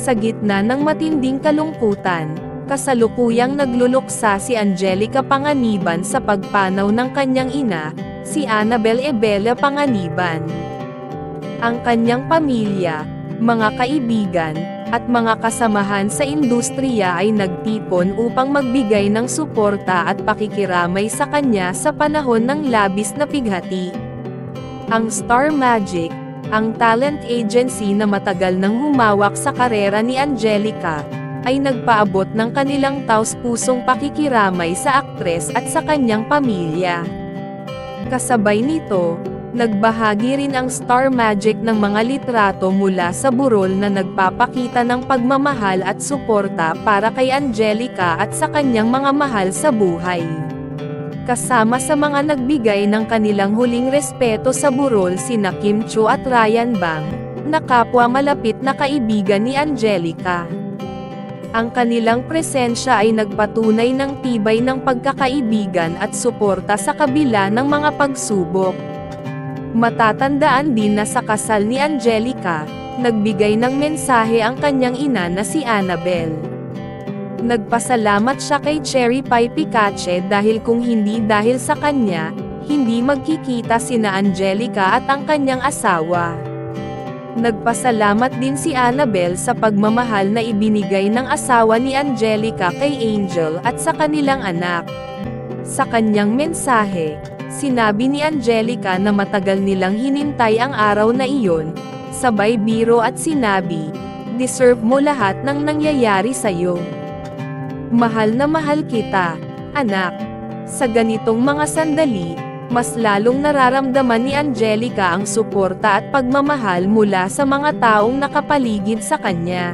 Sa gitna ng matinding kalungkutan, kasalukuyang nagluluksa si Angelica Panganiban sa pagpanaw ng kanyang ina, si Annabel Ebela Panganiban. Ang kanyang pamilya, mga kaibigan, at mga kasamahan sa industriya ay nagtipon upang magbigay ng suporta at pakikiramay sa kanya sa panahon ng labis na pighati. Ang Star Magic, ang talent agency na matagal nang humawak sa karera ni Angelica, ay nagpaabot ng kanilang taos-pusong pakikiramay sa aktres at sa kanyang pamilya. Kasabay nito, nagbahagi rin ang Star Magic ng mga litrato mula sa burol na nagpapakita ng pagmamahal at suporta para kay Angelica at sa kanyang mga mahal sa buhay. Kasama sa mga nagbigay ng kanilang huling respeto sa burol sina Kim Chiu at Ryan Bang, na kapwa malapit na kaibigan ni Angelica. Ang kanilang presensya ay nagpatunay ng tibay ng pagkakaibigan at suporta sa kabila ng mga pagsubok. Matatandaan din na sa kasal ni Angelica, nagbigay ng mensahe ang kanyang ina na si Annabel. Nagpasalamat siya kay Cherry Pie Picache dahil kung hindi dahil sa kanya, hindi magkikita sina Angelica at ang kanyang asawa. Nagpasalamat din si Annabel sa pagmamahal na ibinigay ng asawa ni Angelica kay Angel at sa kanilang anak. Sa kanyang mensahe, sinabi ni Angelica na matagal nilang hinintay ang araw na iyon, sabay biro at sinabi, "Deserve mo lahat ng nangyayari sa'yo. Mahal na mahal kita, anak." Sa ganitong mga sandali, mas lalong nararamdaman ni Angelica ang suporta at pagmamahal mula sa mga taong nakapaligid sa kanya.